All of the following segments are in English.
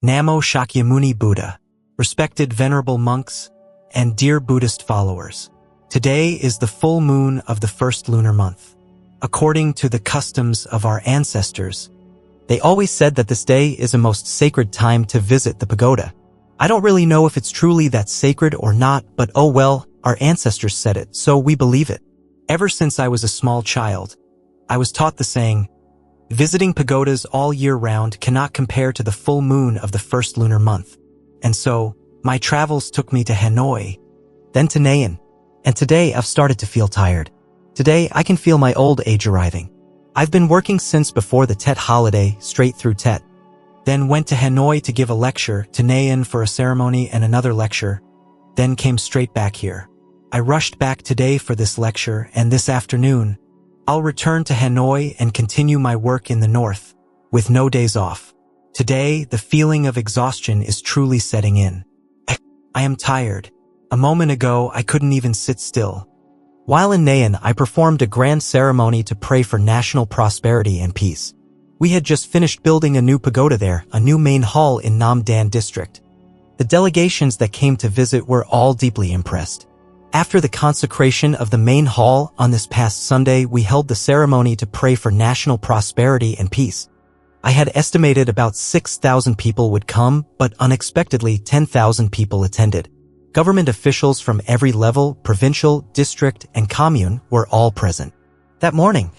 Namo Shakyamuni Buddha, respected venerable monks, and dear Buddhist followers. Today is the full moon of the first lunar month. According to the customs of our ancestors, they always said that this day is a most sacred time to visit the pagoda. I don't really know if it's truly that sacred or not, but oh well, our ancestors said it, so we believe it. Ever since I was a small child, I was taught the saying, visiting pagodas all year round cannot compare to the full moon of the first lunar month. And so, my travels took me to Hanoi, then to Nha Trang, and today I've started to feel tired. Today I can feel my old age arriving. I've been working since before the Tet holiday, straight through Tet. Then went to Hanoi to give a lecture, to Nha Trang for a ceremony and another lecture, then came straight back here. I rushed back today for this lecture, and this afternoon, I'll return to Hanoi and continue my work in the north, with no days off. Today, the feeling of exhaustion is truly setting in. I am tired. A moment ago, I couldn't even sit still. While in Nha Trang, I performed a grand ceremony to pray for national prosperity and peace. We had just finished building a new pagoda there, a new main hall in Nam Dan district. The delegations that came to visit were all deeply impressed. After the consecration of the main hall on this past Sunday, we held the ceremony to pray for national prosperity and peace. I had estimated about 6,000 people would come, but unexpectedly 10,000 people attended. Government officials from every level, provincial, district, and commune were all present. That morning,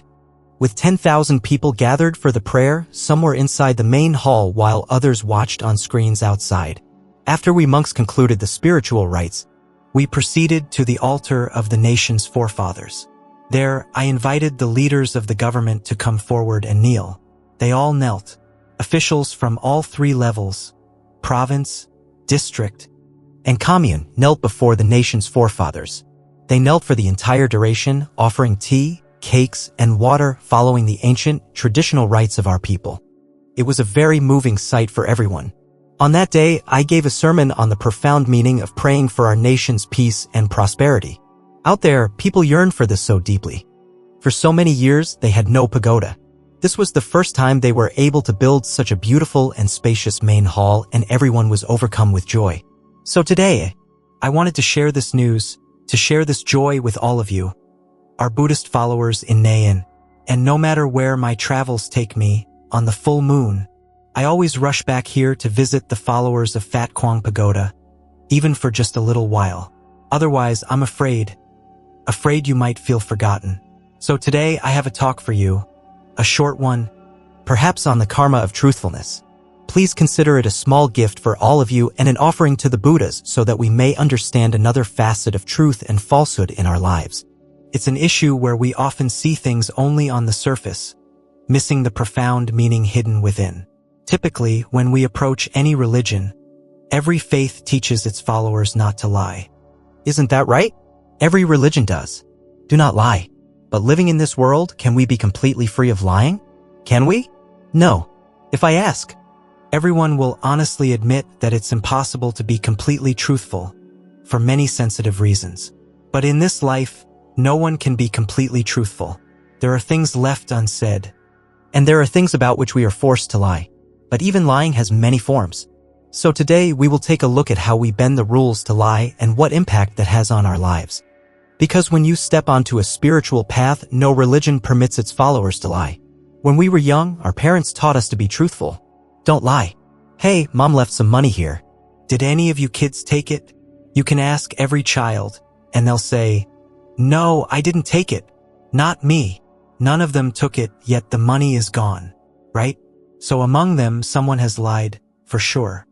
with 10,000 people gathered for the prayer, some were inside the main hall while others watched on screens outside. After we monks concluded the spiritual rites, we proceeded to the altar of the nation's forefathers. There, I invited the leaders of the government to come forward and kneel. They all knelt. Officials from all three levels, province, district, and commune, knelt before the nation's forefathers. They knelt for the entire duration, offering tea, cakes, and water following the ancient, traditional rites of our people. It was a very moving sight for everyone. On that day, I gave a sermon on the profound meaning of praying for our nation's peace and prosperity. Out there, people yearned for this so deeply. For so many years, they had no pagoda. This was the first time they were able to build such a beautiful and spacious main hall, and everyone was overcome with joy. So today, I wanted to share this news, to share this joy with all of you, our Buddhist followers in Nha Trang. And no matter where my travels take me, on the full moon, I always rush back here to visit the followers of Phat Quang Pagoda, even for just a little while. Otherwise, I'm afraid you might feel forgotten. So today I have a talk for you, a short one, perhaps on the karma of truthfulness. Please consider it a small gift for all of you and an offering to the Buddhas so that we may understand another facet of truth and falsehood in our lives. It's an issue where we often see things only on the surface, missing the profound meaning hidden within. Typically, when we approach any religion, every faith teaches its followers not to lie. Isn't that right? Every religion does. Do not lie. But living in this world, can we be completely free of lying? Can we? No. If I ask, everyone will honestly admit that it's impossible to be completely truthful, for many sensitive reasons. But in this life, no one can be completely truthful. There are things left unsaid, and there are things about which we are forced to lie. But even lying has many forms. So today we will take a look at how we bend the rules to lie and what impact that has on our lives. Because when you step onto a spiritual path, no religion permits its followers to lie. When we were young, our parents taught us to be truthful. Don't lie. Hey, mom left some money here. Did any of you kids take it? You can ask every child, and they'll say, no, I didn't take it. Not me. None of them took it, yet the money is gone. Right? So among them, someone has lied, for sure.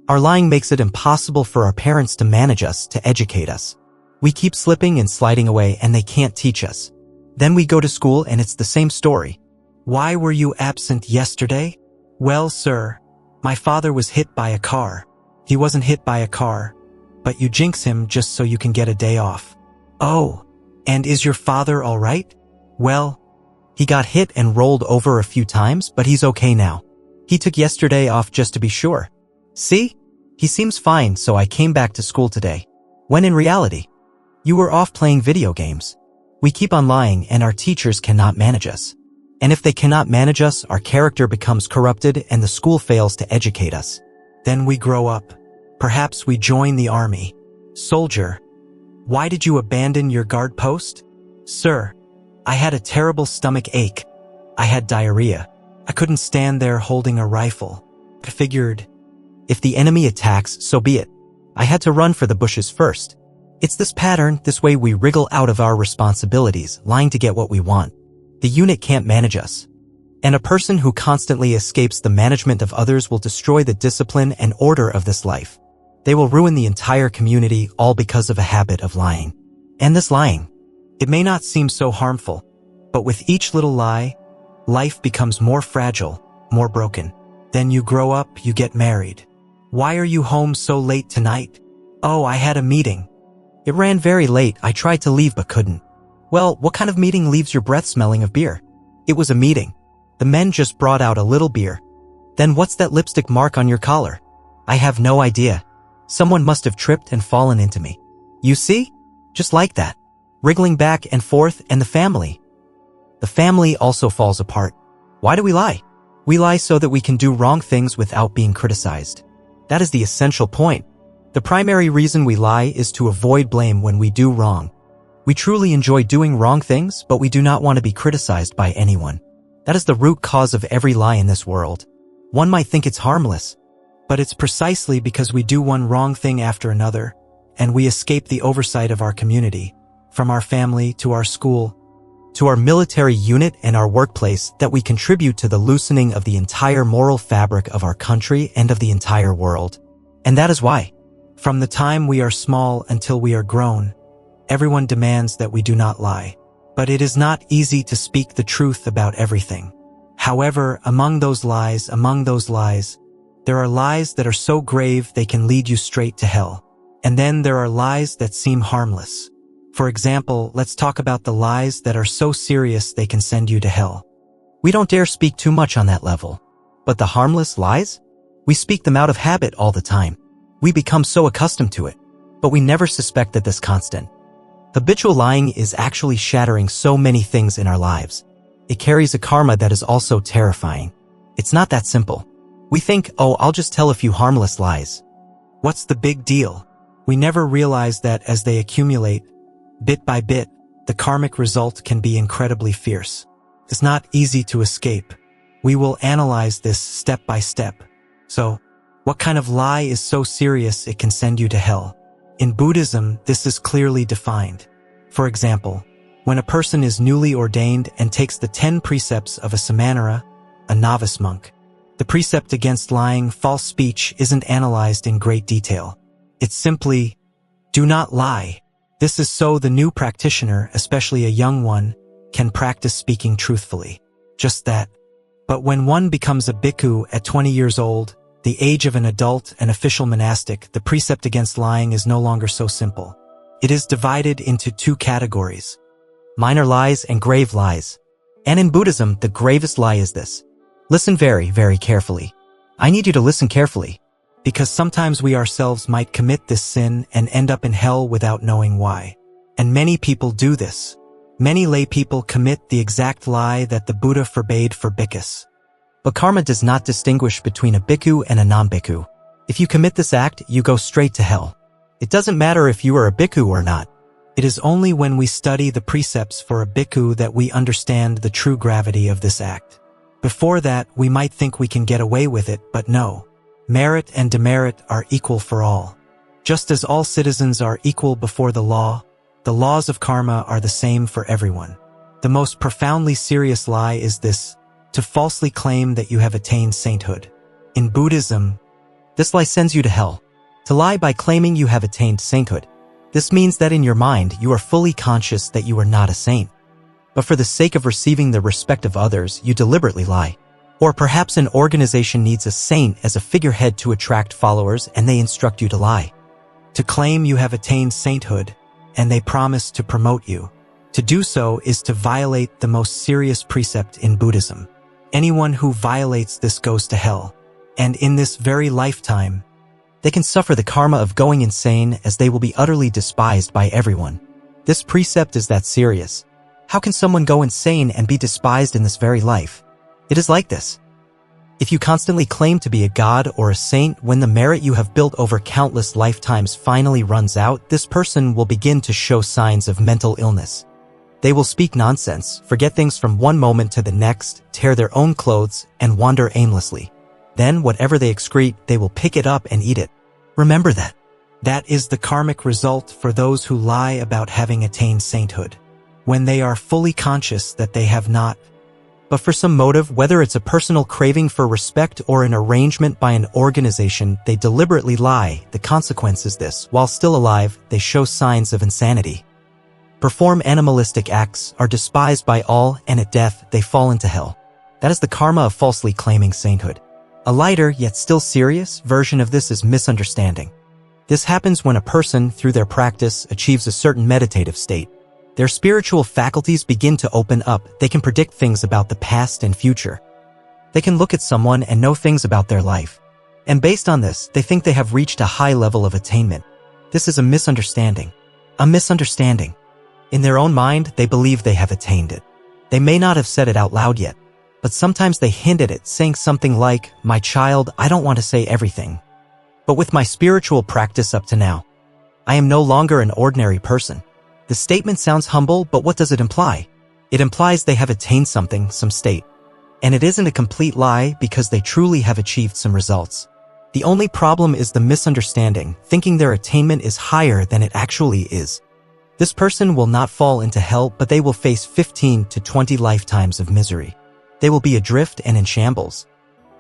Our lying makes it impossible for our parents to manage us, to educate us. We keep slipping and sliding away, and they can't teach us. Then we go to school, and it's the same story. Why were you absent yesterday? Well, sir, my father was hit by a car. He wasn't hit by a car, but you jinx him just so you can get a day off. Oh, and is your father all right? Well, he got hit and rolled over a few times, but he's okay now. He took yesterday off just to be sure. See? He seems fine, so I came back to school today. When in reality, you were off playing video games. We keep on lying, and our teachers cannot manage us. And if they cannot manage us, our character becomes corrupted and the school fails to educate us. Then we grow up. Perhaps we join the army. Soldier, why did you abandon your guard post? Sir, I had a terrible stomach ache. I had diarrhea. I couldn't stand there holding a rifle. I figured, if the enemy attacks, so be it. I had to run for the bushes first. It's this pattern, this way we wriggle out of our responsibilities, lying to get what we want. The unit can't manage us. And a person who constantly escapes the management of others will destroy the discipline and order of this life. They will ruin the entire community, all because of a habit of lying. And this lying, it may not seem so harmful, but with each little lie, life becomes more fragile, more broken. Then you grow up, you get married. Why are you home so late tonight? Oh, I had a meeting. It ran very late. I tried to leave but couldn't. Well, what kind of meeting leaves your breath smelling of beer? It was a meeting. The men just brought out a little beer. Then what's that lipstick mark on your collar? I have no idea. Someone must have tripped and fallen into me. You see? Just like that. Wriggling back and forth, and the family. The family also falls apart. Why do we lie? We lie so that we can do wrong things without being criticized. That is the essential point. The primary reason we lie is to avoid blame when we do wrong. We truly enjoy doing wrong things, but we do not want to be criticized by anyone. That is the root cause of every lie in this world. One might think it's harmless, but it's precisely because we do one wrong thing after another, and we escape the oversight of our community, from our family to our school, to our military unit and our workplace, that we contribute to the loosening of the entire moral fabric of our country and of the entire world. And that is why, from the time we are small until we are grown, everyone demands that we do not lie. But it is not easy to speak the truth about everything. However, among those lies, there are lies that are so grave they can lead you straight to hell. And then there are lies that seem harmless. For example, let's talk about the lies that are so serious they can send you to hell. We don't dare speak too much on that level. But the harmless lies? We speak them out of habit all the time. We become so accustomed to it. But we never suspect that this constant habitual lying is actually shattering so many things in our lives. It carries a karma that is also terrifying. It's not that simple. We think, oh, I'll just tell a few harmless lies. What's the big deal? We never realize that as they accumulate, bit by bit, the karmic result can be incredibly fierce. It's not easy to escape. We will analyze this step by step. So, what kind of lie is so serious it can send you to hell? In Buddhism, this is clearly defined. For example, when a person is newly ordained and takes the 10 precepts of a Samanera, a novice monk, the precept against lying, false speech isn't analyzed in great detail. It's simply, do not lie. This is so the new practitioner, especially a young one, can practice speaking truthfully. Just that. But when one becomes a bhikkhu at 20 years old, the age of an adult and official monastic, the precept against lying is no longer so simple. It is divided into two categories: minor lies and grave lies. And in Buddhism, the gravest lie is this. Listen very, very carefully. I need you to listen carefully, because sometimes we ourselves might commit this sin and end up in hell without knowing why. And many people do this. Many lay people commit the exact lie that the Buddha forbade for bhikkhus. But karma does not distinguish between a bhikkhu and a non-bhikkhu. If you commit this act, you go straight to hell. It doesn't matter if you are a bhikkhu or not. It is only when we study the precepts for a bhikkhu that we understand the true gravity of this act. Before that, we might think we can get away with it, but no. Merit and demerit are equal for all. Just as all citizens are equal before the laws of karma are the same for everyone. The most profoundly serious lie is this: to falsely claim that you have attained sainthood. In Buddhism, this lie sends you to hell. To lie by claiming you have attained sainthood. This means that in your mind you are fully conscious that you are not a saint. But for the sake of receiving the respect of others, you deliberately lie. Or perhaps an organization needs a saint as a figurehead to attract followers, and they instruct you to lie. To claim you have attained sainthood, and they promise to promote you. To do so is to violate the most serious precept in Buddhism. Anyone who violates this goes to hell. And in this very lifetime, they can suffer the karma of going insane, as they will be utterly despised by everyone. This precept is that serious. How can someone go insane and be despised in this very life? It is like this. If you constantly claim to be a god or a saint, when the merit you have built over countless lifetimes finally runs out, this person will begin to show signs of mental illness. They will speak nonsense, forget things from one moment to the next, tear their own clothes, and wander aimlessly. Then, whatever they excrete, they will pick it up and eat it. Remember that. That is the karmic result for those who lie about having attained sainthood, when they are fully conscious that they have not. But for some motive, whether it's a personal craving for respect or an arrangement by an organization, they deliberately lie. The consequence is this: while still alive, they show signs of insanity, perform animalistic acts, are despised by all, and at death, they fall into hell. That is the karma of falsely claiming sainthood. A lighter, yet still serious, version of this is misunderstanding. This happens when a person, through their practice, achieves a certain meditative state. Their spiritual faculties begin to open up. They can predict things about the past and future. They can look at someone and know things about their life. And based on this, they think they have reached a high level of attainment. This is a misunderstanding. A misunderstanding. In their own mind, they believe they have attained it. They may not have said it out loud yet, but sometimes they hint at it, saying something like, "My child, I don't want to say everything. But with my spiritual practice up to now, I am no longer an ordinary person." The statement sounds humble, but what does it imply? It implies they have attained something, some state. And it isn't a complete lie because they truly have achieved some results. The only problem is the misunderstanding, thinking their attainment is higher than it actually is. This person will not fall into hell, but they will face 15 to 20 lifetimes of misery. They will be adrift and in shambles,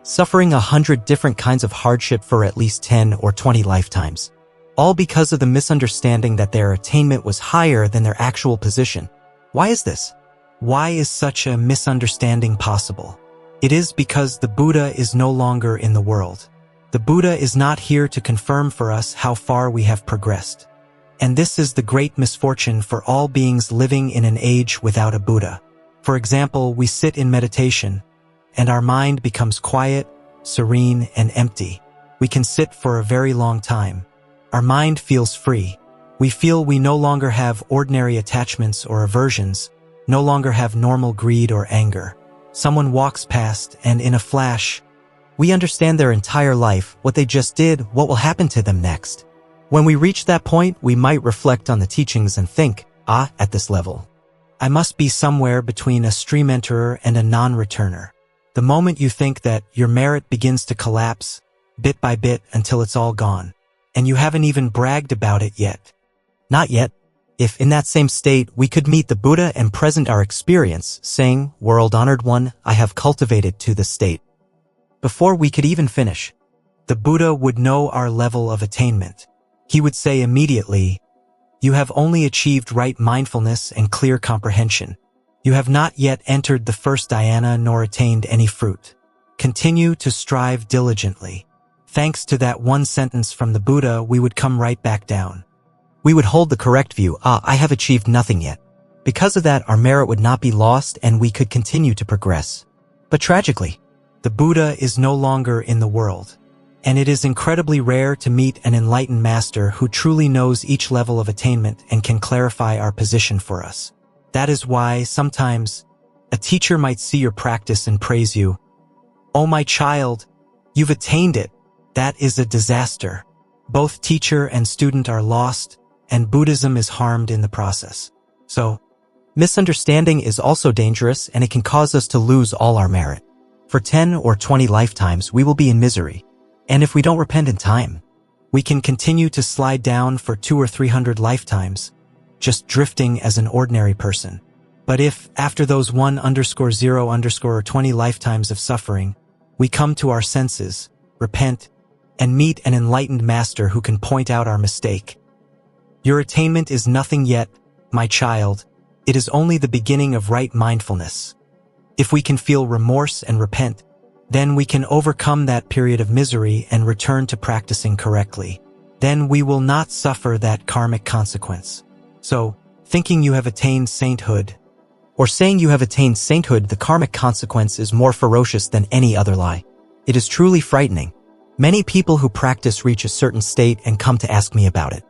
suffering 100 different kinds of hardship for at least 10 or 20 lifetimes. All because of the misunderstanding that their attainment was higher than their actual position. Why is this? Why is such a misunderstanding possible? It is because the Buddha is no longer in the world. The Buddha is not here to confirm for us how far we have progressed. And this is the great misfortune for all beings living in an age without a Buddha. For example, we sit in meditation, and our mind becomes quiet, serene, and empty. We can sit for a very long time. Our mind feels free. We feel we no longer have ordinary attachments or aversions, no longer have normal greed or anger. Someone walks past, and in a flash, we understand their entire life, what they just did, what will happen to them next. When we reach that point, we might reflect on the teachings and think, at this level, I must be somewhere between a stream enterer and a non-returner. The moment you think that, your merit begins to collapse, bit by bit, until it's all gone. And you haven't even bragged about it yet. Not yet. If in that same state we could meet the Buddha and present our experience, saying, "World-honored one, I have cultivated to the state." Before we could even finish, the Buddha would know our level of attainment. He would say immediately, "You have only achieved right mindfulness and clear comprehension. You have not yet entered the first dhyana nor attained any fruit. Continue to strive diligently." Thanks to that one sentence from the Buddha, we would come right back down. We would hold the correct view, I have achieved nothing yet. Because of that, our merit would not be lost and we could continue to progress. But tragically, the Buddha is no longer in the world. And it is incredibly rare to meet an enlightened master who truly knows each level of attainment and can clarify our position for us. That is why sometimes a teacher might see your practice and praise you. "Oh, my child, you've attained it." That is a disaster. Both teacher and student are lost, and Buddhism is harmed in the process. So, misunderstanding is also dangerous, and it can cause us to lose all our merit. For 10 or 20 lifetimes, we will be in misery. And if we don't repent in time, we can continue to slide down for 200 or 300 lifetimes, just drifting as an ordinary person. But if, after those 1_0_20 lifetimes of suffering, we come to our senses, repent, and meet an enlightened master who can point out our mistake. Your attainment is nothing yet, my child. It is only the beginning of right mindfulness. If we can feel remorse and repent, then we can overcome that period of misery and return to practicing correctly. Then we will not suffer that karmic consequence. So, thinking you have attained sainthood, or saying you have attained sainthood, the karmic consequence is more ferocious than any other lie. It is truly frightening. Many people who practice reach a certain state and come to ask me about it.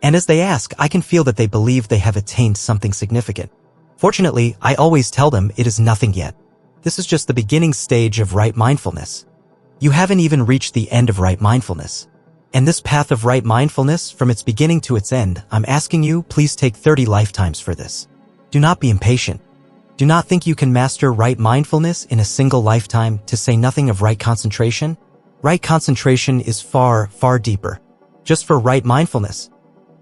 And as they ask, I can feel that they believe they have attained something significant. Fortunately, I always tell them it is nothing yet. This is just the beginning stage of right mindfulness. You haven't even reached the end of right mindfulness. And this path of right mindfulness, from its beginning to its end, I'm asking you, please take 30 lifetimes for this. Do not be impatient. Do not think you can master right mindfulness in a single lifetime, to say nothing of right concentration. Right concentration is far, far deeper. Just for right mindfulness,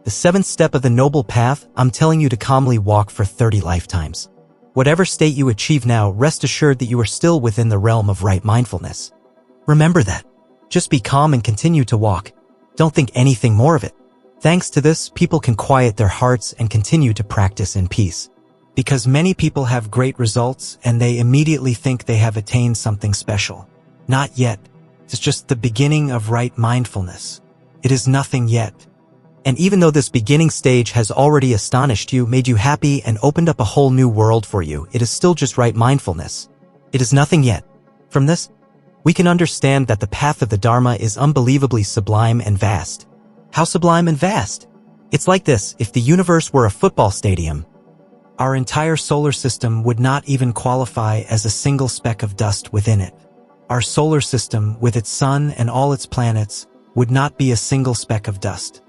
the 7th step of the Noble Path, I'm telling you to calmly walk for 30 lifetimes. Whatever state you achieve now, rest assured that you are still within the realm of right mindfulness. Remember that. Just be calm and continue to walk. Don't think anything more of it. Thanks to this, people can quiet their hearts and continue to practice in peace. Because many people have great results and they immediately think they have attained something special. Not yet. It's just the beginning of right mindfulness. It is nothing yet. And even though this beginning stage has already astonished you, made you happy, and opened up a whole new world for you, it is still just right mindfulness. It is nothing yet. From this, we can understand that the path of the Dharma is unbelievably sublime and vast. How sublime and vast? It's like this: if the universe were a football stadium, our entire solar system would not even qualify as a single speck of dust within it. Our solar system, with its sun and all its planets, would not be a single speck of dust.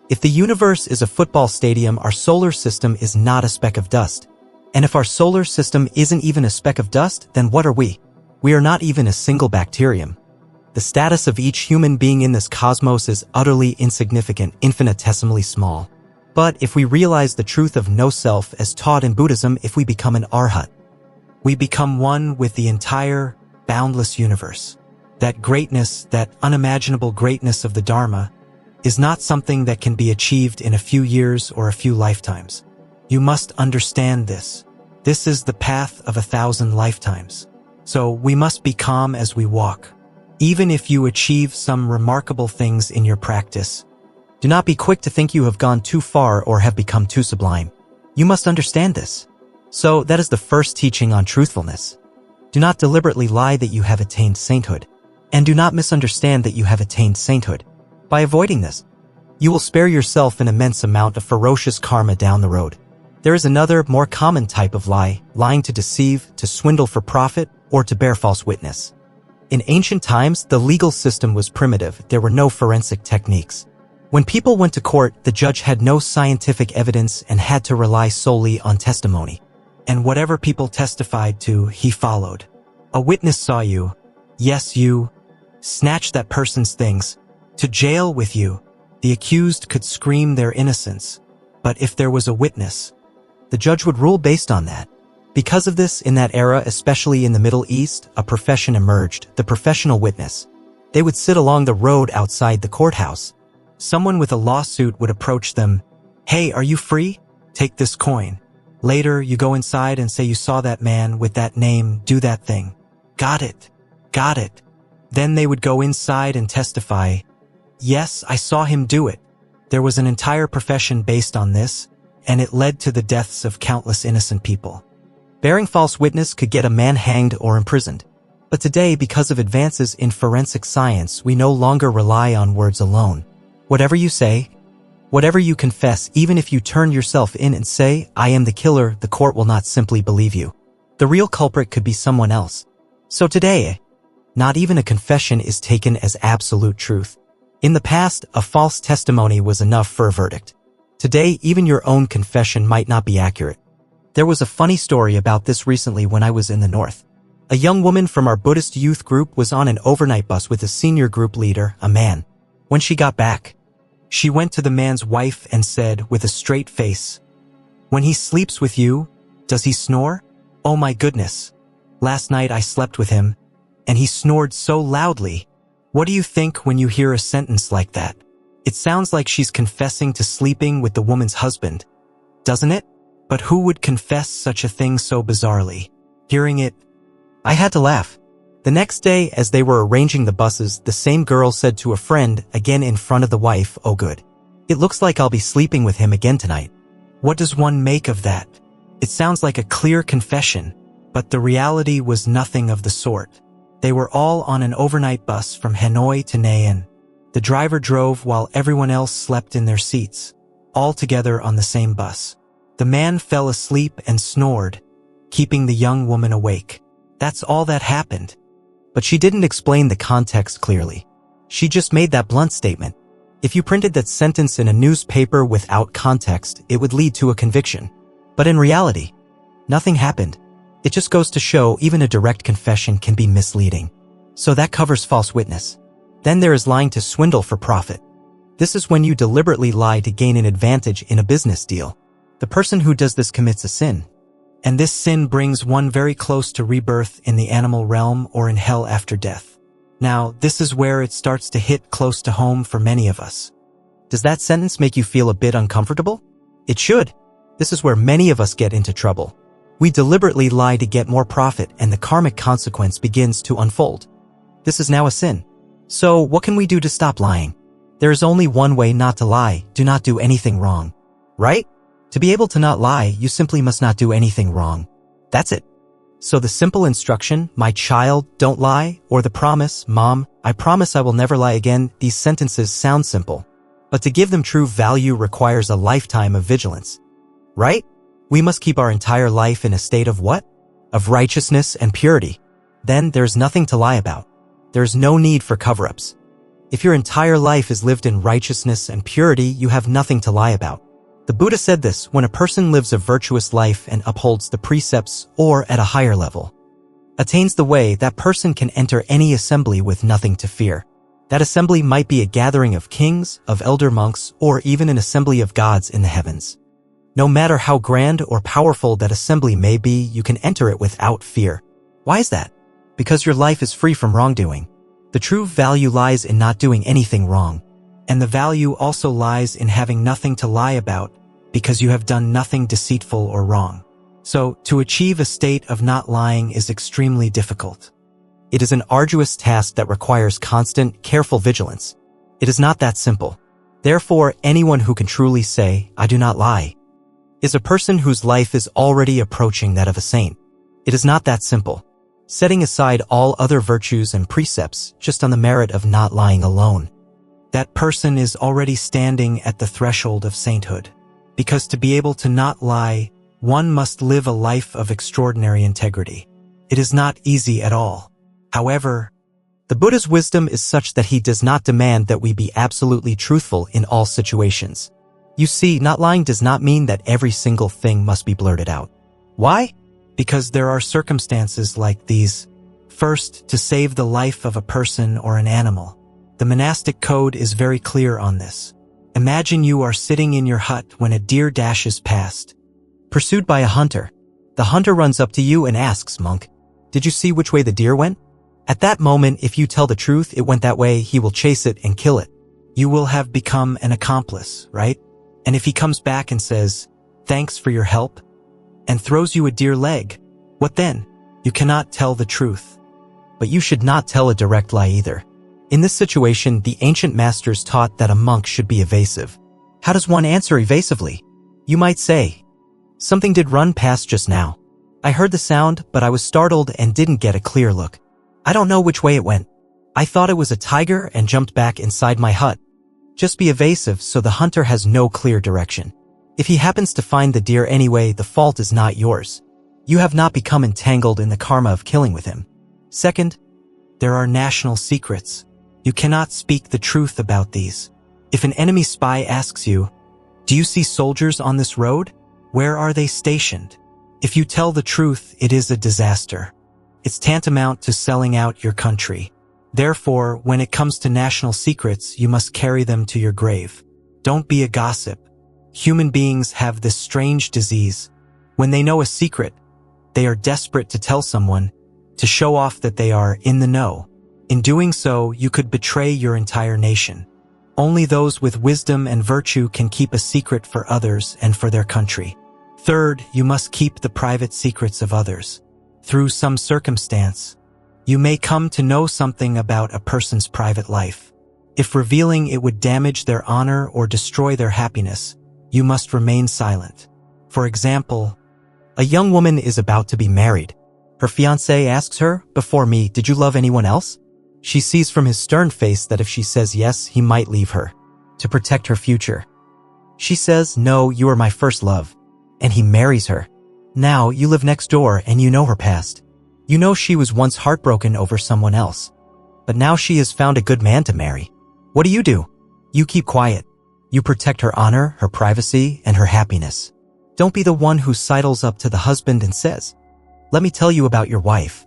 If the universe is a football stadium, our solar system is not a speck of dust. And if our solar system isn't even a speck of dust, then what are we? We are not even a single bacterium. The status of each human being in this cosmos is utterly insignificant, infinitesimally small. But if we realize the truth of no self as taught in Buddhism, if we become an arhat, we become one with the entire boundless universe. That greatness, that unimaginable greatness of the Dharma, is not something that can be achieved in a few years or a few lifetimes. You must understand this. This is the path of 1,000 lifetimes. So we must be calm as we walk. Even if you achieve some remarkable things in your practice, do not be quick to think you have gone too far or have become too sublime. You must understand this. So that is the first teaching on truthfulness. Do not deliberately lie that you have attained sainthood. And do not misunderstand that you have attained sainthood. By avoiding this, you will spare yourself an immense amount of ferocious karma down the road. There is another, more common type of lie: lying to deceive, to swindle for profit, or to bear false witness. In ancient times, the legal system was primitive. There were no forensic techniques. When people went to court, the judge had no scientific evidence and had to rely solely on testimony. And whatever people testified to, he followed. A witness saw you. Yes, you snatched that person's things. To jail with you. The accused could scream their innocence. But if there was a witness, the judge would rule based on that. Because of this, in that era, especially in the Middle East, a profession emerged, the professional witness. They would sit along the road outside the courthouse. Someone with a lawsuit would approach them. Hey, are you free? Take this coin. Later, you go inside and say you saw that man with that name do that thing. Got it. Got it. Then they would go inside and testify. Yes, I saw him do it. There was an entire profession based on this, and it led to the deaths of countless innocent people. Bearing false witness could get a man hanged or imprisoned. But today, because of advances in forensic science, we no longer rely on words alone. Whatever you say, whatever you confess, even if you turn yourself in and say, I am the killer, the court will not simply believe you. The real culprit could be someone else. So today, not even a confession is taken as absolute truth. In the past, a false testimony was enough for a verdict. Today, even your own confession might not be accurate. There was a funny story about this recently when I was in the north. A young woman from our Buddhist youth group was on an overnight bus with a senior group leader, a man. When she got back, she went to the man's wife and said, with a straight face, "When he sleeps with you, does he snore? Oh my goodness. Last night I slept with him, and he snored so loudly. What do you think when you hear a sentence like that? It sounds like she's confessing to sleeping with the woman's husband, doesn't it? But who would confess such a thing so bizarrely?" Hearing it, I had to laugh. The next day, as they were arranging the buses, the same girl said to a friend, again in front of the wife, "Oh good. It looks like I'll be sleeping with him again tonight." What does one make of that? It sounds like a clear confession, but the reality was nothing of the sort. They were all on an overnight bus from Hanoi to Nha Trang. The driver drove while everyone else slept in their seats, all together on the same bus. The man fell asleep and snored, keeping the young woman awake. That's all that happened. But she didn't explain the context clearly. She just made that blunt statement. If you printed that sentence in a newspaper without context, it would lead to a conviction. But in reality, nothing happened. It just goes to show even a direct confession can be misleading. So that covers false witness. Then there is lying to swindle for profit. This is when you deliberately lie to gain an advantage in a business deal. The person who does this commits a sin. And this sin brings one very close to rebirth in the animal realm or in hell after death. Now, this is where it starts to hit close to home for many of us. Does that sentence make you feel a bit uncomfortable? It should. This is where many of us get into trouble. We deliberately lie to get more profit, and the karmic consequence begins to unfold. This is now a sin. So, what can we do to stop lying? There is only one way not to lie: do not do anything wrong. Right? To be able to not lie, you simply must not do anything wrong. That's it. So the simple instruction, "My child, don't lie," or the promise, "Mom, I promise I will never lie again," these sentences sound simple. But to give them true value requires a lifetime of vigilance. Right? We must keep our entire life in a state of what? Of righteousness and purity. Then there's nothing to lie about. There's no need for cover-ups. If your entire life is lived in righteousness and purity, you have nothing to lie about. The Buddha said this: when a person lives a virtuous life and upholds the precepts, or at a higher level, attains the way, that person can enter any assembly with nothing to fear. That assembly might be a gathering of kings, of elder monks, or even an assembly of gods in the heavens. No matter how grand or powerful that assembly may be, you can enter it without fear. Why is that? Because your life is free from wrongdoing. The true value lies in not doing anything wrong. And the value also lies in having nothing to lie about, because you have done nothing deceitful or wrong. So, to achieve a state of not lying is extremely difficult. It is an arduous task that requires constant, careful vigilance. It is not that simple. Therefore, anyone who can truly say, "I do not lie," is a person whose life is already approaching that of a saint. It is not that simple. Setting aside all other virtues and precepts just on the merit of not lying alone, that person is already standing at the threshold of sainthood. Because to be able to not lie, one must live a life of extraordinary integrity. It is not easy at all. However, the Buddha's wisdom is such that he does not demand that we be absolutely truthful in all situations. You see, not lying does not mean that every single thing must be blurted out. Why? Because there are circumstances like these. First, to save the life of a person or an animal. The monastic code is very clear on this. Imagine you are sitting in your hut when a deer dashes past, pursued by a hunter. The hunter runs up to you and asks, "Monk, did you see which way the deer went?" At that moment, if you tell the truth, it went that way, he will chase it and kill it. You will have become an accomplice, right? And if he comes back and says, "Thanks for your help," and throws you a deer leg, what then? You cannot tell the truth. But you should not tell a direct lie either. In this situation, the ancient masters taught that a monk should be evasive. How does one answer evasively? You might say, "Something did run past just now. I heard the sound, but I was startled and didn't get a clear look. I don't know which way it went. I thought it was a tiger and jumped back inside my hut." Just be evasive so the hunter has no clear direction. If he happens to find the deer anyway, the fault is not yours. You have not become entangled in the karma of killing with him. Second, there are national secrets. You cannot speak the truth about these. If an enemy spy asks you, "Do you see soldiers on this road? Where are they stationed?" If you tell the truth, it is a disaster. It's tantamount to selling out your country. Therefore, when it comes to national secrets, you must carry them to your grave. Don't be a gossip. Human beings have this strange disease. When they know a secret, they are desperate to tell someone, to show off that they are in the know. In doing so, you could betray your entire nation. Only those with wisdom and virtue can keep a secret for others and for their country. Third, you must keep the private secrets of others. Through some circumstance, you may come to know something about a person's private life. If revealing it would damage their honor or destroy their happiness, you must remain silent. For example, a young woman is about to be married. Her fiancé asks her, "Before me, did you love anyone else?" She sees from his stern face that if she says yes, he might leave her. To protect her future, she says, "No, you are my first love." And he marries her. Now, you live next door and you know her past. You know she was once heartbroken over someone else, but now she has found a good man to marry. What do? You keep quiet. You protect her honor, her privacy, and her happiness. Don't be the one who sidles up to the husband and says, "Let me tell you about your wife."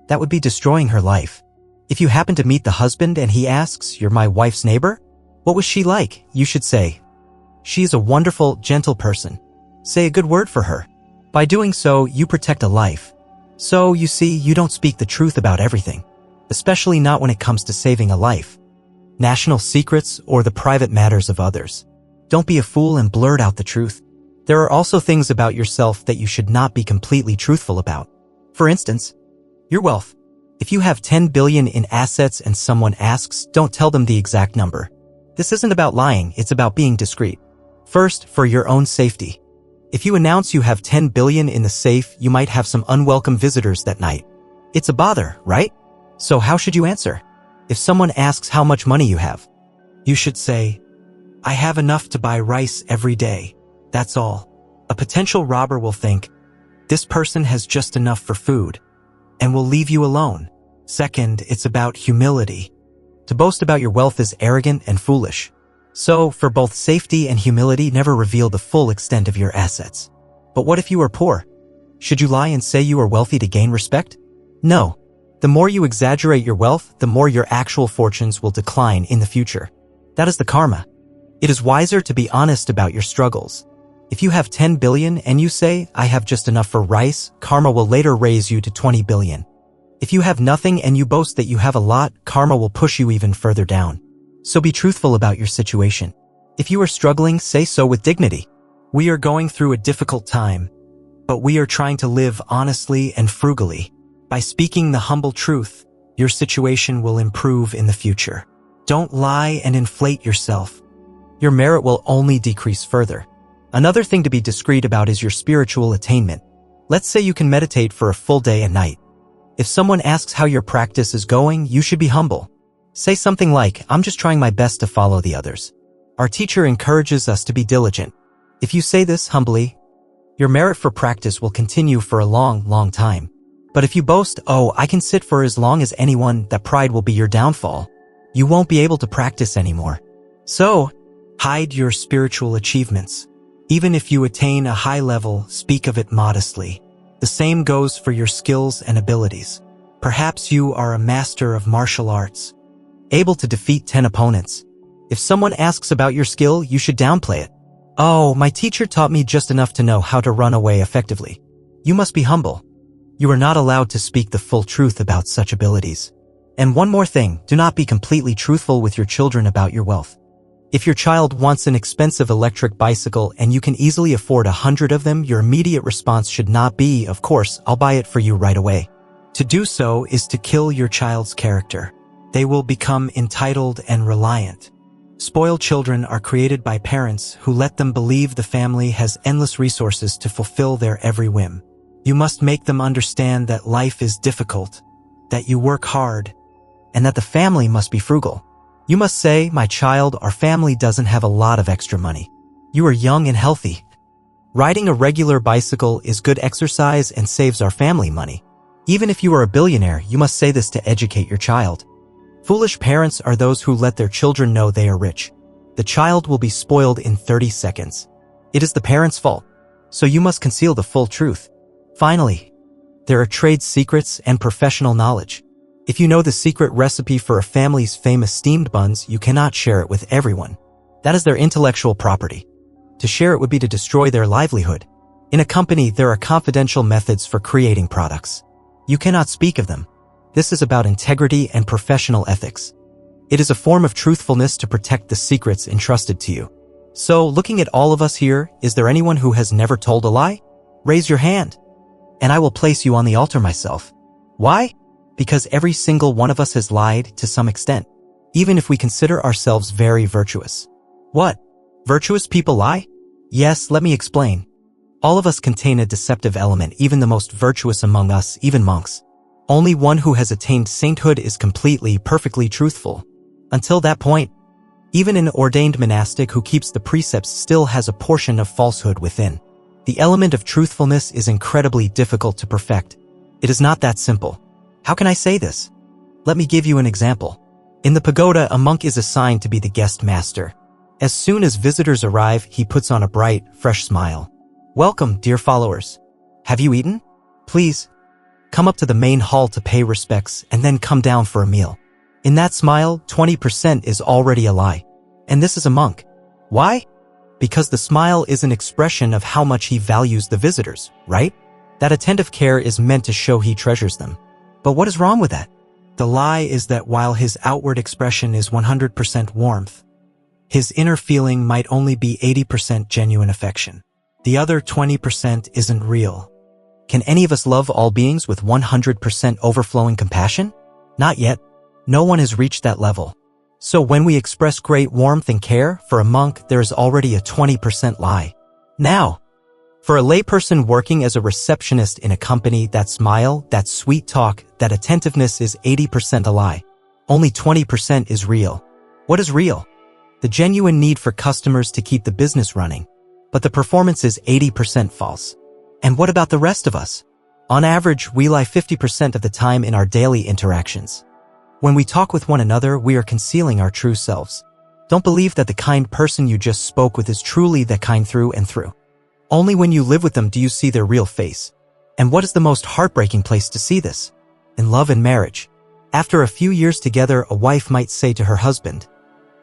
That would be destroying her life. If you happen to meet the husband and he asks, "You're my wife's neighbor? What was she like?" You should say, "She is a wonderful, gentle person." Say a good word for her. By doing so, you protect a life. So, you see, you don't speak the truth about everything, especially not when it comes to saving a life, national secrets, or the private matters of others. Don't be a fool and blurt out the truth. There are also things about yourself that you should not be completely truthful about. For instance, your wealth. If you have 10 billion in assets and someone asks, don't tell them the exact number. This isn't about lying, it's about being discreet. First, for your own safety. If you announce you have 10 billion in the safe, you might have some unwelcome visitors that night. It's a bother, right? So how should you answer? If someone asks how much money you have, you should say, "I have enough to buy rice every day. That's all." A potential robber will think, "This person has just enough for food," and will leave you alone. Second, it's about humility. To boast about your wealth is arrogant and foolish. So, for both safety and humility, never reveal the full extent of your assets. But what if you are poor? Should you lie and say you are wealthy to gain respect? No. The more you exaggerate your wealth, the more your actual fortunes will decline in the future. That is the karma. It is wiser to be honest about your struggles. If you have 10 billion and you say, "I have just enough for rice," karma will later raise you to 20 billion. If you have nothing and you boast that you have a lot, karma will push you even further down. So be truthful about your situation. If you are struggling, say so with dignity. We are going through a difficult time, but we are trying to live honestly and frugally. By speaking the humble truth, your situation will improve in the future. Don't lie and inflate yourself. Your merit will only decrease further. Another thing to be discreet about is your spiritual attainment. Let's say you can meditate for a full day and night. If someone asks how your practice is going, you should be humble. Say something like, "I'm just trying my best to follow the others." Our teacher encourages us to be diligent. If you say this humbly, your merit for practice will continue for a long, long time. But if you boast, "Oh, I can sit for as long as anyone," that pride will be your downfall. You won't be able to practice anymore. So, hide your spiritual achievements. Even if you attain a high level, speak of it modestly. The same goes for your skills and abilities. Perhaps you are a master of martial arts, able to defeat 10 opponents. If someone asks about your skill, you should downplay it. "Oh, my teacher taught me just enough to know how to run away effectively." You must be humble. You are not allowed to speak the full truth about such abilities. And one more thing, do not be completely truthful with your children about your wealth. If your child wants an expensive electric bicycle and you can easily afford 100 of them, your immediate response should not be, "Of course, I'll buy it for you right away." To do so is to kill your child's character. They will become entitled and reliant. Spoiled children are created by parents who let them believe the family has endless resources to fulfill their every whim. You must make them understand that life is difficult, that you work hard, and that the family must be frugal. You must say, "My child, our family doesn't have a lot of extra money. You are young and healthy. Riding a regular bicycle is good exercise and saves our family money." Even if you are a billionaire, you must say this to educate your child. Foolish parents are those who let their children know they are rich. The child will be spoiled in 30 seconds. It is the parent's fault, so you must conceal the full truth. Finally, there are trade secrets and professional knowledge. If you know the secret recipe for a family's famous steamed buns, you cannot share it with everyone. That is their intellectual property. To share it would be to destroy their livelihood. In a company, there are confidential methods for creating products. You cannot speak of them. This is about integrity and professional ethics. It is a form of truthfulness to protect the secrets entrusted to you. So, looking at all of us here, is there anyone who has never told a lie? Raise your hand, and I will place you on the altar myself. Why? Because every single one of us has lied to some extent, even if we consider ourselves very virtuous. What? Virtuous people lie? Yes, let me explain. All of us contain a deceptive element, even the most virtuous among us, even monks. Only one who has attained sainthood is completely, perfectly truthful. Until that point, even an ordained monastic who keeps the precepts still has a portion of falsehood within. The element of truthfulness is incredibly difficult to perfect. It is not that simple. How can I say this? Let me give you an example. In the pagoda, a monk is assigned to be the guest master. As soon as visitors arrive, he puts on a bright, fresh smile. Welcome, dear followers. Have you eaten? Please, come up to the main hall to pay respects and then come down for a meal. In that smile, 20% is already a lie. And this is a monk. Why? Because the smile is an expression of how much he values the visitors, right? That attentive care is meant to show he treasures them. But what is wrong with that? The lie is that while his outward expression is 100% warmth, his inner feeling might only be 80% genuine affection. The other 20% isn't real. Can any of us love all beings with 100% overflowing compassion? Not yet. No one has reached that level. So when we express great warmth and care for a monk, there is already a 20% lie. Now, for a layperson working as a receptionist in a company, that smile, that sweet talk, that attentiveness is 80% a lie. Only 20% is real. What is real? The genuine need for customers to keep the business running. But the performance is 80% false. And what about the rest of us? On average, we lie 50% of the time in our daily interactions. When we talk with one another, we are concealing our true selves. Don't believe that the kind person you just spoke with is truly that kind through and through. Only when you live with them do you see their real face. And what is the most heartbreaking place to see this? In love and marriage. After a few years together, a wife might say to her husband,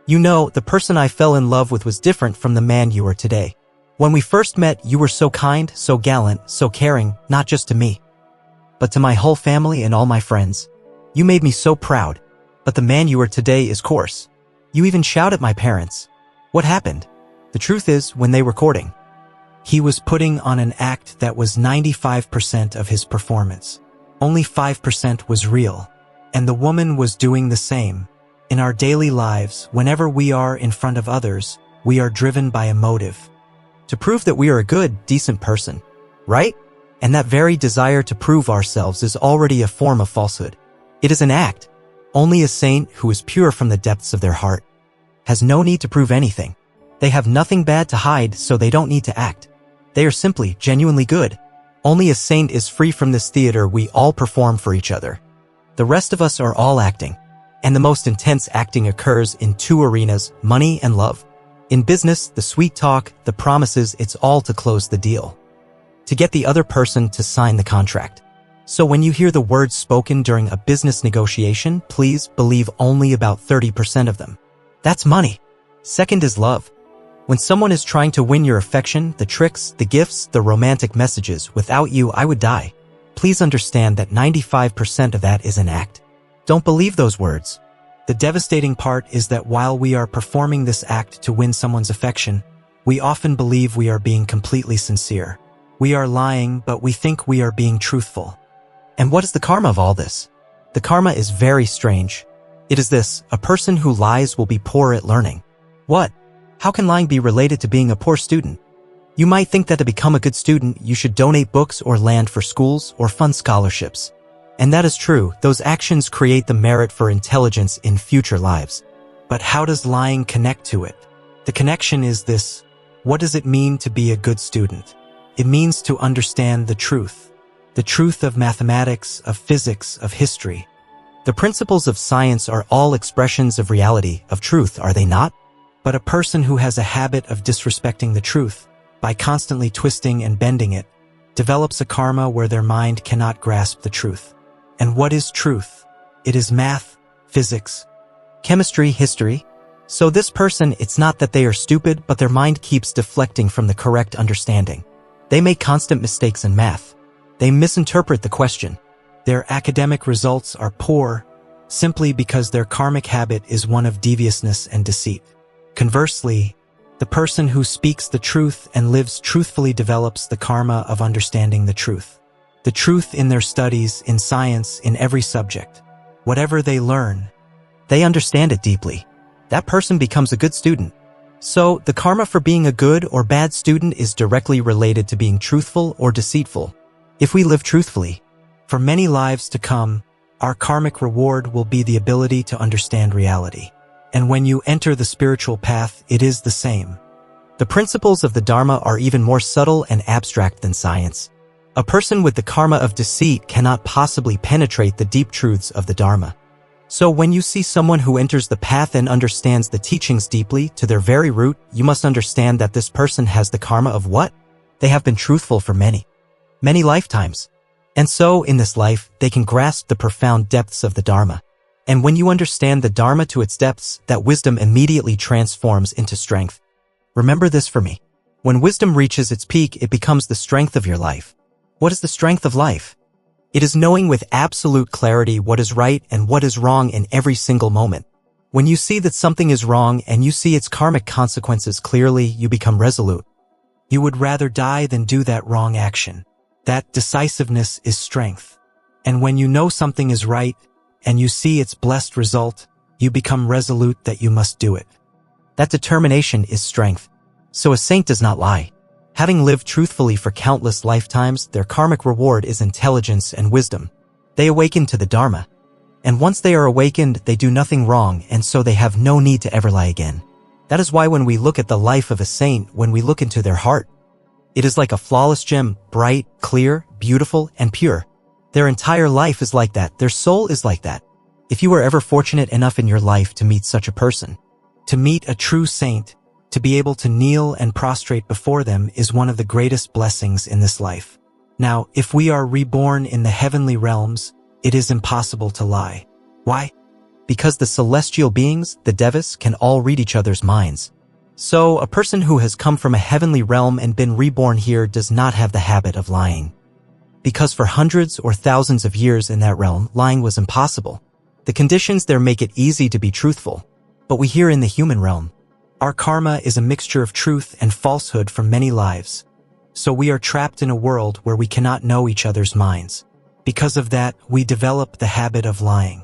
"You know, the person I fell in love with was different from the man you are today. When we first met, you were so kind, so gallant, so caring, not just to me, but to my whole family and all my friends. You made me so proud. But the man you are today is coarse. You even shout at my parents." What happened? The truth is, when they were courting, he was putting on an act that was 95% of his performance. Only 5% was real. And the woman was doing the same. In our daily lives, whenever we are in front of others, we are driven by a motive. To prove that we are a good, decent person, right? And that very desire to prove ourselves is already a form of falsehood. It is an act. Only a saint who is pure from the depths of their heart has no need to prove anything. They have nothing bad to hide, so they don't need to act. They are simply genuinely good. Only a saint is free from this theater we all perform for each other. The rest of us are all acting. And the most intense acting occurs in two arenas, money and love. In business, the sweet talk, the promises, it's all to close the deal. To get the other person to sign the contract. So when you hear the words spoken during a business negotiation, please believe only about 30% of them. That's money. Second is love. When someone is trying to win your affection, the tricks, the gifts, the romantic messages, without you, I would die. Please understand that 95% of that is an act. Don't believe those words. The devastating part is that while we are performing this act to win someone's affection, we often believe we are being completely sincere. We are lying, but we think we are being truthful. And what is the karma of all this? The karma is very strange. It is this: a person who lies will be poor at learning. What? How can lying be related to being a poor student? You might think that to become a good student, you should donate books or land for schools or fund scholarships. And that is true. Those actions create the merit for intelligence in future lives. But how does lying connect to it? The connection is this: what does it mean to be a good student? It means to understand the truth. The truth of mathematics, of physics, of history. The principles of science are all expressions of reality, of truth, are they not? But a person who has a habit of disrespecting the truth, by constantly twisting and bending it, develops a karma where their mind cannot grasp the truth. And what is truth? It is math, physics, chemistry, history. So this person, it's not that they are stupid, but their mind keeps deflecting from the correct understanding. They make constant mistakes in math. They misinterpret the question. Their academic results are poor, simply because their karmic habit is one of deviousness and deceit. Conversely, the person who speaks the truth and lives truthfully develops the karma of understanding the truth. The truth in their studies, in science, in every subject. Whatever they learn, they understand it deeply. That person becomes a good student. So, the karma for being a good or bad student is directly related to being truthful or deceitful. If we live truthfully, for many lives to come, our karmic reward will be the ability to understand reality. And when you enter the spiritual path, it is the same. The principles of the Dharma are even more subtle and abstract than science. A person with the karma of deceit cannot possibly penetrate the deep truths of the Dharma. So when you see someone who enters the path and understands the teachings deeply to their very root, you must understand that this person has the karma of what? They have been truthful for many lifetimes. And so, in this life, they can grasp the profound depths of the Dharma. And when you understand the Dharma to its depths, that wisdom immediately transforms into strength. Remember this for me. When wisdom reaches its peak, it becomes the strength of your life. What is the strength of life? It is knowing with absolute clarity what is right and what is wrong in every single moment. When you see that something is wrong and you see its karmic consequences clearly, you become resolute. You would rather die than do that wrong action. That decisiveness is strength. And when you know something is right and you see its blessed result, you become resolute that you must do it. That determination is strength. So a saint does not lie. Having lived truthfully for countless lifetimes, their karmic reward is intelligence and wisdom. They awaken to the Dharma. And once they are awakened, they do nothing wrong, and so they have no need to ever lie again. That is why when we look at the life of a saint, when we look into their heart, it is like a flawless gem, bright, clear, beautiful, and pure. Their entire life is like that. Their soul is like that. If you were ever fortunate enough in your life to meet such a person, to meet a true saint, to be able to kneel and prostrate before them is one of the greatest blessings in this life. Now, if we are reborn in the heavenly realms, it is impossible to lie. Why? Because the celestial beings, the devas, can all read each other's minds. So, a person who has come from a heavenly realm and been reborn here does not have the habit of lying. Because for hundreds or thousands of years in that realm, lying was impossible. The conditions there make it easy to be truthful. But we here in the human realm, our karma is a mixture of truth and falsehood from many lives. So we are trapped in a world where we cannot know each other's minds. Because of that, we develop the habit of lying.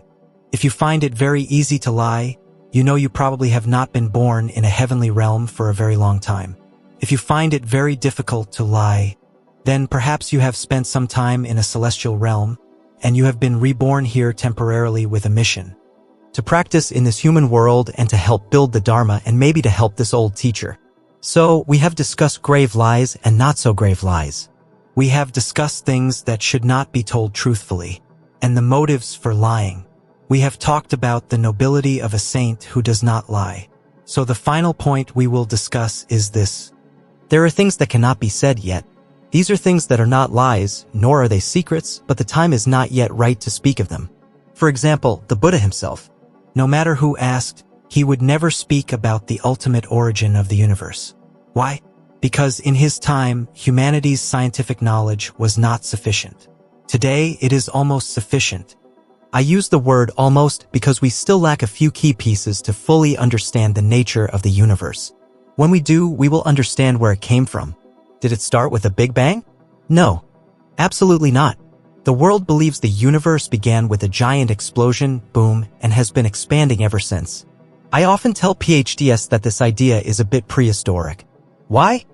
If you find it very easy to lie, you know you probably have not been born in a heavenly realm for a very long time. If you find it very difficult to lie, then perhaps you have spent some time in a celestial realm, and you have been reborn here temporarily with a mission. To practice in this human world and to help build the Dharma and maybe to help this old teacher. So, we have discussed grave lies and not so grave lies. We have discussed things that should not be told truthfully, and the motives for lying. We have talked about the nobility of a saint who does not lie. So the final point we will discuss is this. There are things that cannot be said yet. These are things that are not lies, nor are they secrets, but the time is not yet right to speak of them. For example, the Buddha himself. No matter who asked, he would never speak about the ultimate origin of the universe. Why? Because in his time, humanity's scientific knowledge was not sufficient. Today, it is almost sufficient. I use the word almost because we still lack a few key pieces to fully understand the nature of the universe. When we do, we will understand where it came from. Did it start with a Big Bang? No. Absolutely not. The world believes the universe began with a giant explosion, boom, and has been expanding ever since. I often tell PhDs that this idea is a bit prehistoric. Why?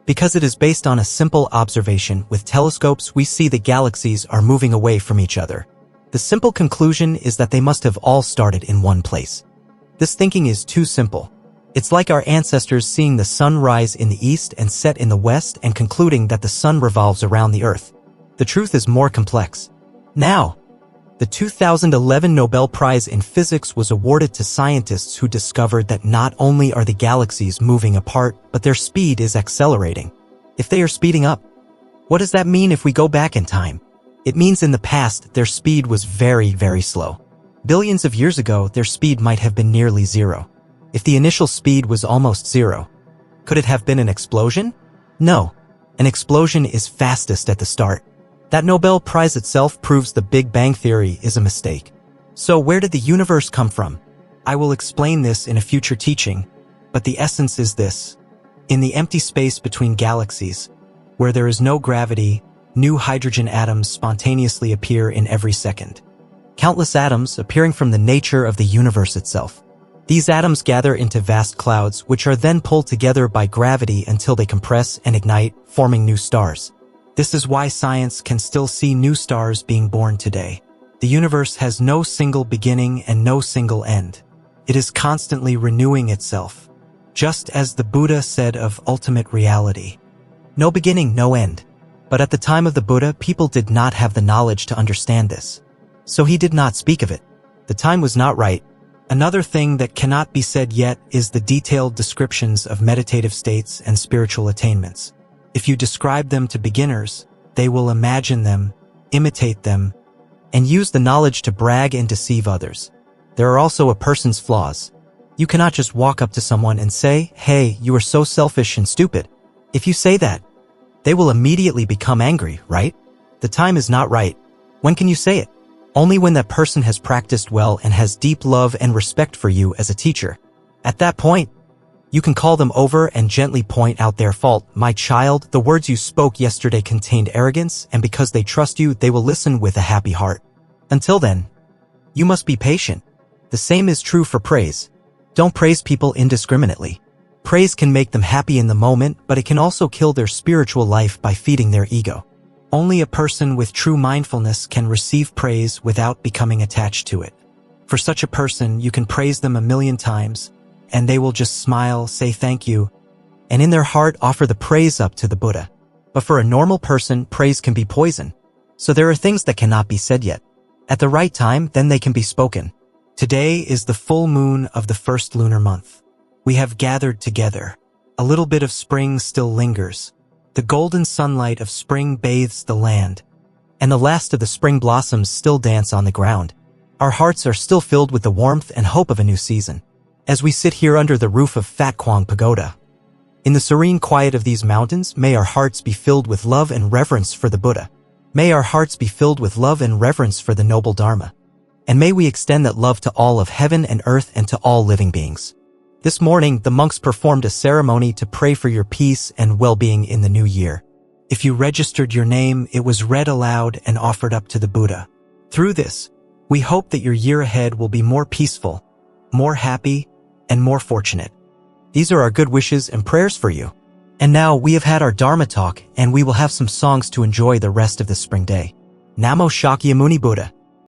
Because it is based on a simple observation. With telescopes, we see the galaxies are moving away from each other. The simple conclusion is that they must have all started in one place. This thinking is too simple. It's like our ancestors seeing the sun rise in the east and set in the west and concluding that the sun revolves around the earth. The truth is more complex. Now, the 2011 Nobel Prize in Physics was awarded to scientists who discovered that not only are the galaxies moving apart, but their speed is accelerating. If they are speeding up, what does that mean if we go back in time? It means in the past, their speed was very, very slow. Billions of years ago, their speed might have been nearly zero. If the initial speed was almost zero, could it have been an explosion? No. An explosion is fastest at the start. That Nobel Prize itself proves the Big Bang Theory is a mistake. So where did the universe come from? I will explain this in a future teaching, but the essence is this. In the empty space between galaxies, where there is no gravity, new hydrogen atoms spontaneously appear in every second. Countless atoms appearing from the nature of the universe itself. These atoms gather into vast clouds, which are then pulled together by gravity until they compress and ignite, forming new stars. This is why science can still see new stars being born today. The universe has no single beginning and no single end. It is constantly renewing itself. Just as the Buddha said of ultimate reality. No beginning, no end. But at the time of the Buddha, people did not have the knowledge to understand this. So he did not speak of it. The time was not right. Another thing that cannot be said yet is the detailed descriptions of meditative states and spiritual attainments. If you describe them to beginners, they will imagine them, imitate them, and use the knowledge to brag and deceive others. There are also a person's flaws. You cannot just walk up to someone and say, "Hey, you are so selfish and stupid." If you say that, they will immediately become angry, right? The time is not right. When can you say it? Only when that person has practiced well and has deep love and respect for you as a teacher. At that point, you can call them over and gently point out their fault. "My child, the words you spoke yesterday contained arrogance, and because they trust you, they will listen with a happy heart. Until then, you must be patient." The same is true for praise. Don't praise people indiscriminately. Praise can make them happy in the moment, but it can also kill their spiritual life by feeding their ego. Only a person with true mindfulness can receive praise without becoming attached to it. For such a person, you can praise them a million times, and they will just smile, say thank you, and in their heart offer the praise up to the Buddha. But for a normal person, praise can be poison. So there are things that cannot be said yet. At the right time, then they can be spoken. Today is the full moon of the first lunar month. We have gathered together. A little bit of spring still lingers. The golden sunlight of spring bathes the land, and the last of the spring blossoms still dance on the ground. Our hearts are still filled with the warmth and hope of a new season. As we sit here under the roof of Fat Kwang Pagoda, in the serene quiet of these mountains, may our hearts be filled with love and reverence for the Buddha. May our hearts be filled with love and reverence for the noble Dharma. And may we extend that love to all of heaven and earth and to all living beings. This morning, the monks performed a ceremony to pray for your peace and well-being in the new year. If you registered your name, it was read aloud and offered up to the Buddha. Through this, we hope that your year ahead will be more peaceful, more happy, and more fortunate. These are our good wishes and prayers for you. And now we have had our Dharma talk, and we will have some songs to enjoy the rest of this spring day. Namo Shakyamuni Buddha.